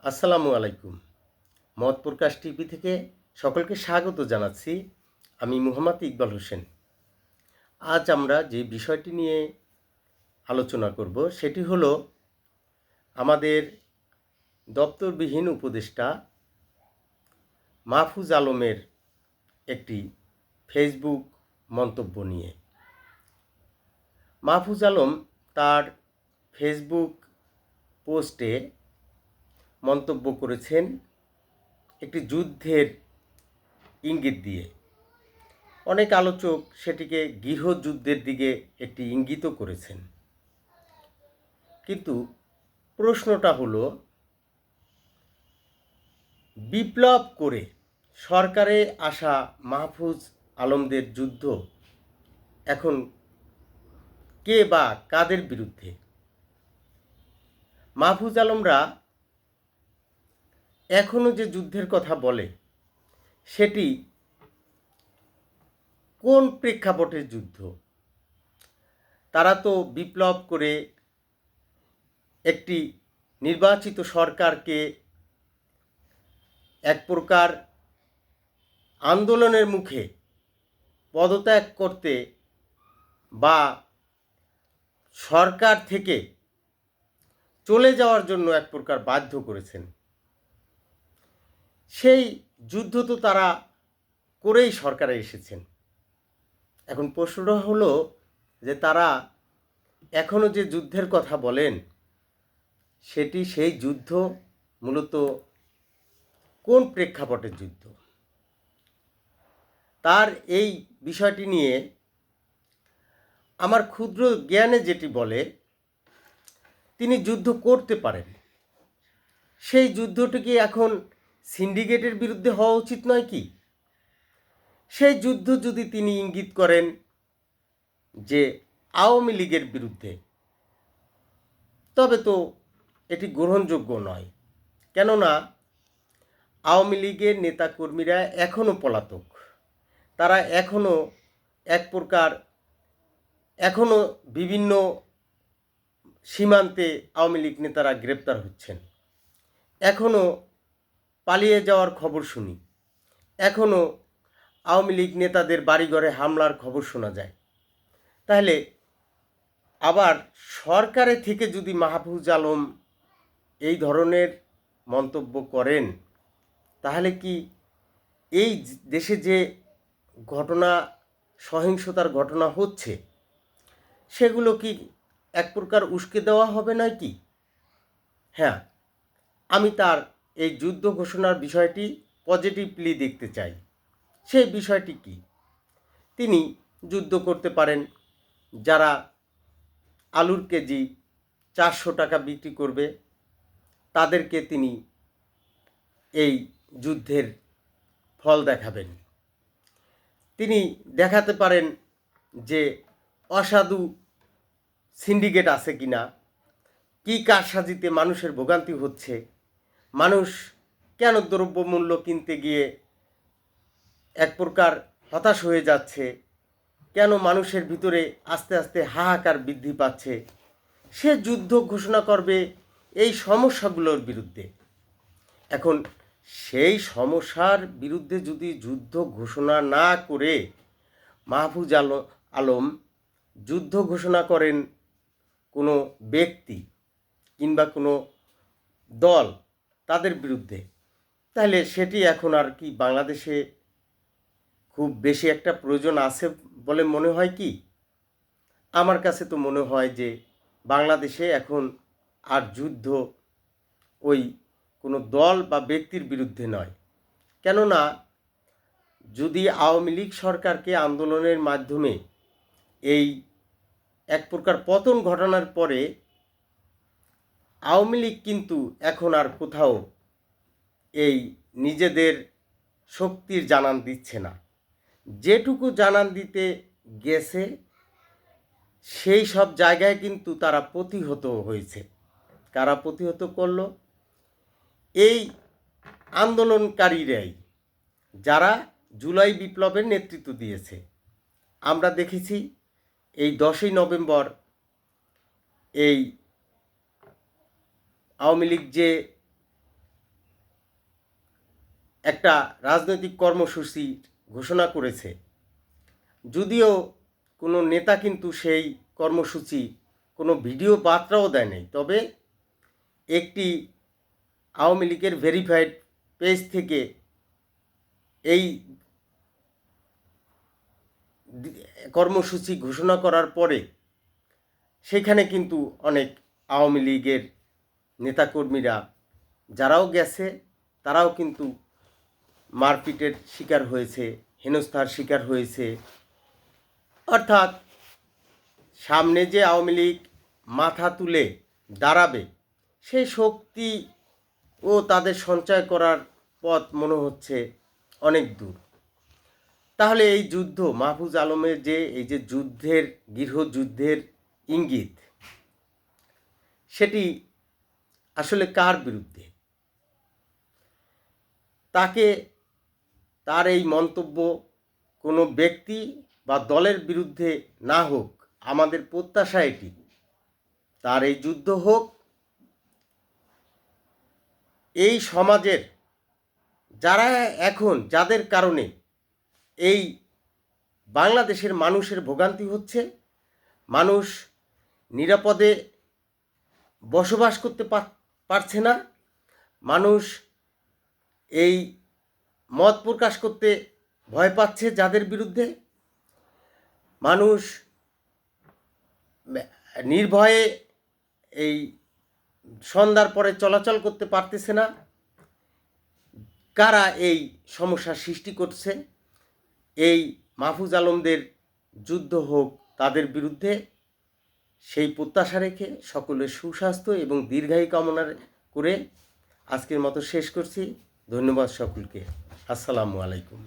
আসসালামু আলাইকুম। মত প্রকাশ টিভি থেকে সকলকে স্বাগত জানাচ্ছি। আমি মুহাম্মদ ইকবাল হোসেন। আজ আমরা যে বিষয়টি নিয়ে আলোচনা করব সেটি হলো আমাদের দপ্তরবিহীন উপদেষ্টা মাহফুজ আলমের একটি ফেসবুক মন্তব্য নিয়ে। মাহফুজ আলম তার ফেসবুক পোস্টে মন্তব্য করেছেন একটি যুদ্ধের ইঙ্গিত দিয়ে। অনেক আলোচক সেটিকে গৃহযুদ্ধের দিকে একটি ইঙ্গিতও করেছেন। কিন্তু প্রশ্নটা হলো, বিপ্লব করে সরকারে আসা মাহফুজ আলমদের যুদ্ধ এখন কে বা কাদের বিরুদ্ধে? মাহফুজ আলমরা এখনও যে যুদ্ধের কথা বলে সেটি কোন প্রেক্ষাপটের যুদ্ধ? তারা তো বিপ্লব করে একটি নির্বাচিত সরকারকে এক প্রকার আন্দোলনের মুখে পদত্যাগ করতে বা সরকার থেকে চলে যাওয়ার জন্য এক প্রকার বাধ্য করেছেন। সেই যুদ্ধ তো তারা করেই সরকারে এসেছেন। এখন প্রশ্নটা হলো যে তারা এখনও যে যুদ্ধের কথা বলেন সেটি সেই যুদ্ধ মূলত কোন প্রেক্ষাপটের যুদ্ধ? তার এই বিষয়টি নিয়ে আমার ক্ষুদ্র জ্ঞানে যেটি বলে, তিনি যুদ্ধ করতে পারেন। সেই যুদ্ধটি কি এখন সিন্ডিকেটের বিরুদ্ধে হওয়া উচিত নয় কি? সেই যুদ্ধ যদি তিনি ইঙ্গিত করেন যে আওয়ামী লীগের বিরুদ্ধে, তবে তো এটি গ্রহণযোগ্য নয়। কেননা আওয়ামী লীগের নেতাকর্মীরা এখনও পলাতক। তারা এখনও এক প্রকার এখনও বিভিন্ন সীমান্তে আওয়ামী লীগ নেতারা গ্রেপ্তার হচ্ছেন। এখনও পালিয়ে যাওয়ার খবর শুনি। এখনও আওয়ামী লীগ নেতাদের বাড়িঘরে হামলার খবর শোনা যায়। তাহলে আবার সরকারে থেকে যদি মাহফুজ আলম এই ধরনের মন্তব্য করেন, তাহলে কি এই দেশে যে ঘটনা, সহিংসতার ঘটনা হচ্ছে, সেগুলো কি এক প্রকার উস্কে দেওয়া হবে নয় কি? হ্যাঁ, আমি তার এই যুদ্ধ ঘোষণার বিষয়টি পজিটিভলি দেখতে চাই। সেই বিষয়টি কি? তিনি যুদ্ধ করতে পারেন যারা আলুর কেজি 400 টাকা বিক্রি করবে, তাদেরকে তিনি এই যুদ্ধের ফল দেখাবেন। তিনি দেখাতে পারেন যে অসাধু সিন্ডিকেট আছে কিনা, কী কারসাজিতে মানুষের ভোগান্তি হচ্ছে, মানুষ কেন দ্রব্যমূল্য কিনতে গিয়ে এক প্রকার হতাশ হয়ে যাচ্ছে, কেন মানুষের ভিতরে আস্তে আস্তে হাহাকার বৃদ্ধি পাচ্ছে। সে যুদ্ধ ঘোষণা করবে এই সমস্যাগুলোর বিরুদ্ধে। এখন সেই সমস্যার বিরুদ্ধে যদি যুদ্ধ ঘোষণা না করে মাহফুজ আলম যুদ্ধ ঘোষণা করেন কোনো ব্যক্তি কিংবা কোনো দল, তাদের বিরুদ্ধে, তাহলে সেটি এখন আর কি বাংলাদেশে খুব বেশি একটা প্রয়োজন আছে বলে মনে হয় কি? আমার কাছে তো মনে হয় যে বাংলাদেশে এখন আর যুদ্ধ ওই কোনো দল বা ব্যক্তির বিরুদ্ধে নয়। কেননা যদি আওয়ামী লীগ সরকারকে আন্দোলনের মাধ্যমে এই এক প্রকার পতন ঘটানোর পরে আওয়ামী লীগ কিন্তু এখন আর কোথাও এই নিজেদের শক্তির জানান দিচ্ছে না। যেটুকু জানান দিতে গেছে সেই সব জায়গায় কিন্তু তারা প্রতিহত হয়েছে। কারা প্রতিহত করল? এই আন্দোলনকারীরাই, যারা জুলাই বিপ্লবের নেতৃত্ব দিয়েছে। আমরা দেখেছি এই 10ই নভেম্বর এই আওয়ামী লীগ যে একটা রাজনৈতিক কর্মসূচি ঘোষণা করেছে, যদিও কোনো নেতা কিন্তু সেই কর্মসূচি কোনো ভিডিও বার্তাও দেয় নাই, তবে একটি আওয়ামী লীগের ভেরিফাইড পেজ থেকে এই কর্মসূচি ঘোষণা করার পরে সেখানে কিন্তু অনেক আওয়ামী লীগের নেতাকর্মীরা যারাও গেছে তারাও কিন্তু মারপিটের শিকার হয়েছে, হেনস্থার শিকার হয়েছে। অর্থাৎ সামনে যে আওয়ামী লীগ মাথা তুলে দাঁড়াবে সেই শক্তি ও তাদের সঞ্চয় করার পথ মনে হচ্ছে অনেক দূর। তাহলে এই যুদ্ধ, মাহফুজ আলমের যে এই যে যুদ্ধের, গৃহযুদ্ধের ইঙ্গিত, সেটি আসলে কার বিরুদ্ধে? তাকে, তার এই মন্তব্য কোনো ব্যক্তি বা দলের বিরুদ্ধে না হোক, আমাদের প্রত্যাশা এটি, তার এই যুদ্ধ হোক এই সমাজের যারা এখন, যাদের কারণে এই বাংলাদেশের মানুষের ভোগান্তি হচ্ছে, মানুষ নিরাপদে বসবাস করতে পারছে না, মানুষ এই মত প্রকাশ করতে ভয় পাচ্ছে, যাদের বিরুদ্ধে মানুষ নির্ভয়ে এই সন্ধ্যার পরে চলাচল করতে পারতেছে না, কারা এই সমস্যার সৃষ্টি করছে? এই মাহফুজ আলমদের যুদ্ধ হোক তাদের বিরুদ্ধে, সেই প্রত্যাশা রেখে সকলের সুস্বাস্থ্য এবং দীর্ঘায়ু কামনা করে আজকের মতো শেষ করছি। ধন্যবাদ সকলকে। আসসালামু আলাইকুম।